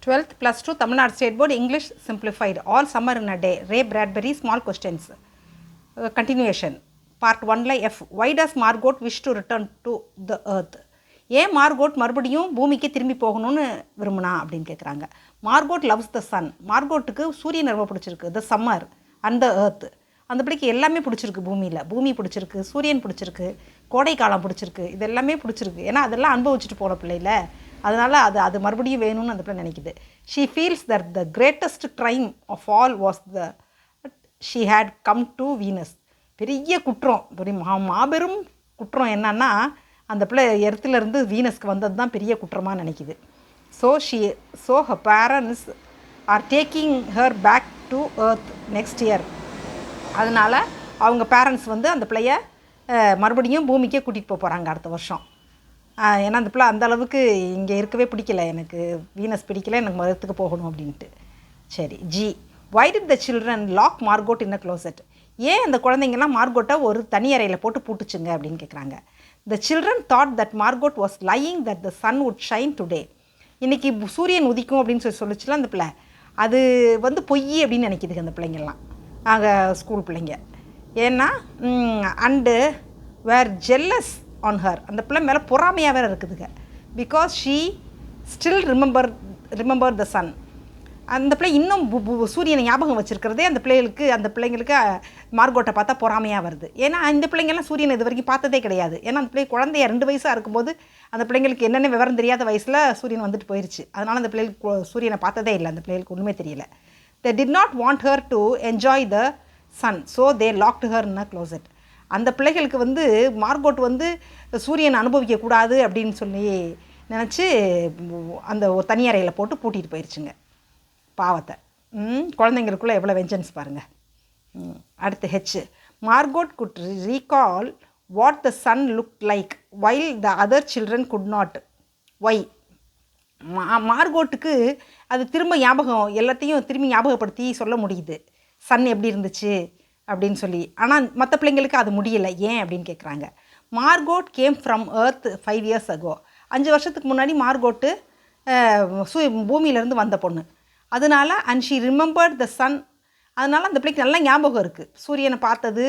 12th plus 2 Tamil Nadu State Board English Simplified All Summer in a Day Ray Bradbury Small Questions Continuation Part 1 F Why does Margot wish to return to the earth? ஏன் Margot மறுபடியும் பூமிக்கு திரும்பி போகணும்னு விரும்பினா அப்படின்னு கேட்குறாங்க. Margot loves the sun. மார்கோட்டுக்கு சூரியன் ரொம்ப பிடிச்சிருக்கு. The summer and the earth. அந்த பிள்ளைக்கு எல்லாமே பிடிச்சிருக்கு. பூமியில் பூமி பிடிச்சிருக்கு, சூரியன் பிடிச்சிருக்கு, கோடை காலம் பிடிச்சிருக்கு, இது எல்லாமே பிடிச்சிருக்கு. ஏன்னா அதெல்லாம் அனுபவிச்சுட்டு போன பிள்ளைல, அதனால் அது மறுபடியும் வேணும்னு அந்த பிள்ளை நினைக்குது. She feels that the greatest crime of all was she had come to Venus. பெரிய குற்றம், பெரிய மாபெரும் குற்றம் என்னன்னா அந்த பிள்ளை எர்த்துலேருந்து வீனஸ்க்கு வந்தது தான் பெரிய குற்றமாக நினைக்கிது. So her parents are taking her back to earth next year. அதனால் அவங்க பேரண்ட்ஸ் அந்த பிள்ளைய மறுபடியும் பூமிக்கே கூட்டிகிட்டு போகிறாங்க அடுத்த வருஷம். ஏன்னா அந்த பிள்ளை அந்த அளவுக்கு இங்கே இருக்கவே பிடிக்கல, எனக்கு வீனஸ் பிடிக்கல, எனக்கு மதத்துக்கு போகணும் அப்படின்ட்டு. சரி. G why did the children lock Margot in a closet? ஏன் அந்த குழந்தைங்கலாம் மார்கோட்டை ஒரு தனி அறையில் போட்டு பூட்டுச்சுங்க அப்படின்னு கேட்குறாங்க. The children thought that Margot was lying that the sun would shine today. இன்றைக்கி சூரியன் உதிக்கும் அப்படின்னு சொல்லிச்சுல அந்த பிள்ளை, அது பொய் அப்படின்னு நினைக்கிதுங்க அந்த பிள்ளைங்கள்லாம், நாங்கள் ஸ்கூல் பிள்ளைங்க. ஏன்னா and were jealous on her. அந்த பிள்ளை மேலே பொறாமையாக வேறு இருக்குதுங்க. Because she still remember the sun. அந்த பிள்ளை இன்னும் சூரியனை ஞாபகம் வச்சுருக்கிறதே அந்த பிள்ளைங்களுக்கு மார்கோட்டை பார்த்தா பொறாமையாக வருது. ஏன்னா இந்த பிள்ளைங்கள்லாம் சூரியனை இது வரைக்கும் பார்த்ததே கிடையாது. ஏன்னா அந்த பிள்ளை குழந்தைய 2 வயசாக இருக்கும்போது அந்த பிள்ளைங்களுக்கு என்னென்ன விவரம் தெரியாத வயசில் சூரியன் வந்துட்டு போயிடுச்சு. அதனால் அந்த பிள்ளைகளுக்கு சூரியனை பார்த்ததே இல்லை, அந்த பிள்ளைகளுக்கு ஒன்றுமே தெரியல. They did not want her to enjoy the sun, so they locked her in a closet. அந்த பிள்ளைகளுக்கு மார்கோட் சூரியனை அனுபவிக்கக்கூடாது அப்படின்னு சொல்லி நினச்சி அந்த ஒரு தனி அறையில் போட்டு பூட்டிகிட்டு போயிடுச்சுங்க பாவத்தை. குழந்தைங்களுக்குள்ளே எவ்வளோ வெஞ்சன்ஸ் பாருங்கள். அடுத்து H. Margot could recall what the sun look like while the other children could not. Why? மார்கோட்டுக்கு அது எல்லாத்தையும் திரும்பி ஞாபகப்படுத்தி சொல்ல முடியுது, சன் எப்படி இருந்துச்சு அப்படின்னு சொல்லி. ஆனால் மற்ற பிள்ளைங்களுக்கு அது முடியலை. ஏன் அப்படின்னு கேட்குறாங்க. Margot came from earth 5 years ago. 5 வருஷத்துக்கு முன்னாடி மார்கோட்டு பூமியிலேருந்து வந்த பொண்ணு. அதனால் and she remembered the sun. அதனால் அந்த பிள்ளைக்கு நல்லா ஞாபகம் இருக்குது சூரியனை பார்த்தது.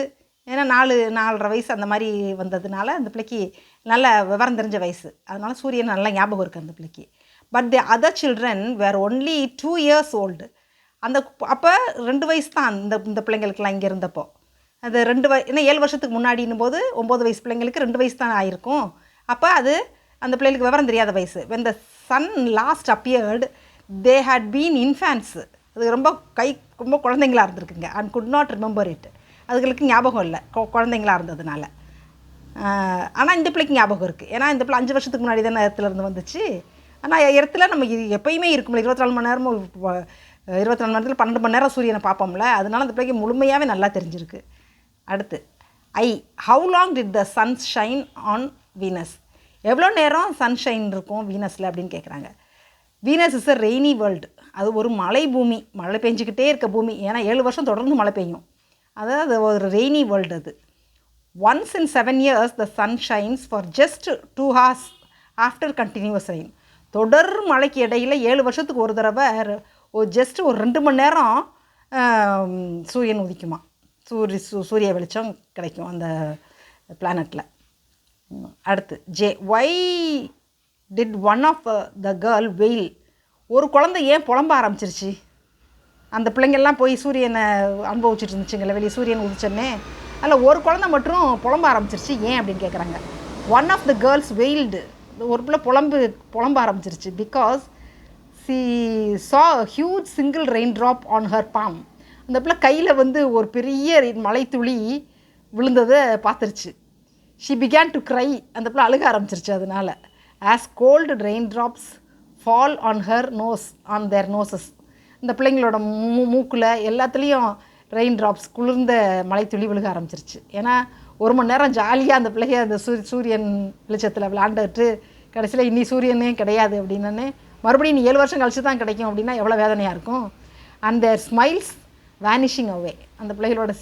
ஏன்னா 4.5 வயசு அந்த மாதிரி வந்ததுனால அந்த பிள்ளைக்கு நல்ல விவரம் தெரிஞ்ச வயசு. அதனால் சூரியன் நல்லா ஞாபகம் இருக்குது அந்த பிள்ளைக்கு. But the other children were only 2 years old. அப்போ 2 வயசு தான் இந்த பிள்ளைங்களுக்கெல்லாம் இங்கே இருந்தப்போ. அது 2 ஏன்னா 7 வருஷத்துக்கு முன்னாடின்னும் போது 9 வயசு பிள்ளைங்களுக்கு 2 வயசு தான் ஆகிருக்கும். அப்போ அது அந்த பிள்ளைகளுக்கு விவரம் தெரியாத வயசு. when the sun last appeared they had been infants. அது ரொம்ப குழந்தைங்களாக இருந்திருக்குங்க. And could not remember it. அதுகளுக்கு ஞாபகம் இல்லை குழந்தைங்களாக இருந்ததுனால. ஆனால் இந்த பிள்ளைக்கு ஞாபகம் இருக்குது. ஏன்னா இந்த பிள்ளை 5 வருஷத்துக்கு முன்னாடி தானே இடத்துலேருந்து வந்துச்சு. ஆனால் இடத்துல நம்ம எப்பயுமே இருக்கும்ல, 24 மணி நேரமும் 24 மணி நேரத்தில் 12 மணி நேரம் சூரியனை பார்ப்போம்ல. அதனால் அந்த பிள்ளைக்கு முழுமையாகவே நல்லா தெரிஞ்சிருக்கு. அடுத்து I. How long did the sun shine on Venus? எவ்வளோ நேரம் சன்ஷைன் இருக்கும் வீனஸில் அப்படின்னு கேட்குறாங்க. Venus is a rainy world. அது ஒரு மழை பூமி, மழை பெஞ்சிக்கிட்டே இருக்க பூமி. ஏன்னா 7 வருஷம் தொடர்ந்து மழை பெய்யும். அதாவது ஒரு ரெய்னி வேர்ல்டு அது. Once in 7 years the sun shines for just 2 hours after continuous rain. தொடர் மழைக்கு இடையில் 7 வருஷத்துக்கு ஒரு தடவை ஜஸ்ட்டு ஒரு 2 மணி நேரம் சூரியன் உதிக்குமா, சூரிய வெளிச்சம் கிடைக்கும் அந்த பிளானட்டில். அடுத்து J. Why did one of the girl wail? ஒரு குழந்தை ஏன் புலம்ப ஆரம்பிச்சிருச்சு? அந்த பிள்ளைங்கள்லாம் போய் சூரியனை அனுபவிச்சுட்டு இருந்துச்சுங்களே வெளியே சூரியன் உதிச்சோன்னே, அதில் ஒரு குழந்தை மட்டும் புலம்ப ஆரம்பிச்சிருச்சு. ஏன் அப்படின்னு கேட்குறாங்க. One of the girls wailed. ஒரு பிள்ளை புலம்ப ஆரம்பிச்சிருச்சு. Because she saw huge single raindrop on her palm. அந்த பிள்ளை கையில் ஒரு பெரிய மழை துளி விழுந்ததை பார்த்துருச்சு. She began to cry. அந்த பிள்ளை அழுக ஆரம்பிச்சிருச்சு. அதனால் as cold raindrops fall on her nose on their noses. இந்த பிள்ளைங்களோட மூக்கில் எல்லாத்துலேயும் ரெயின் ட்ராப்ஸ், குளிர்ந்த மழை துளி விழுக ஆரம்பிச்சிருச்சு. ஏன்னா 1 மணி நேரம் ஜாலியாக அந்த பிள்ளைங்க அந்த சூரியன் வெளிச்சத்தில் விளாண்டுட்டு கடைசியில் இன்னி சூரியனே கிடையாது அப்படின்னே மறுபடியும் நீ 7 வருஷம் கழிச்சு தான் கிடைக்கும் அப்படின்னா எவ்வளோ வேதனையாக இருக்கும். அண்ட் தேர் ஸ்மைல்ஸ் வேனிஷிங் அவே. அந்த பிள்ளைகளோட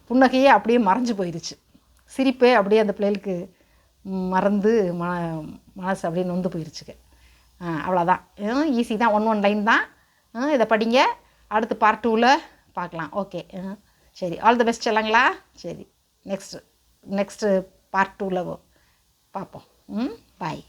புன்னகையே அப்படியே மறைஞ்சு போயிடுச்சு. சிரிப்பே அப்படியே அந்த பிள்ளைகளுக்கு மறந்து மனசு அப்படியே நொந்து போயிடுச்சுங்க. அவ்வளோதான். ஈஸி தான், ஒன் லைன் தான். இதை படிங்க. அடுத்து பார்ட் 2ல் பார்க்கலாம். ஓகே. சரி, ஆல் தி பெஸ்ட் சொல்லுங்களா. சரி, நெக்ஸ்ட்டு பார்ட் 2ல் பார்ப்போம். பாய்.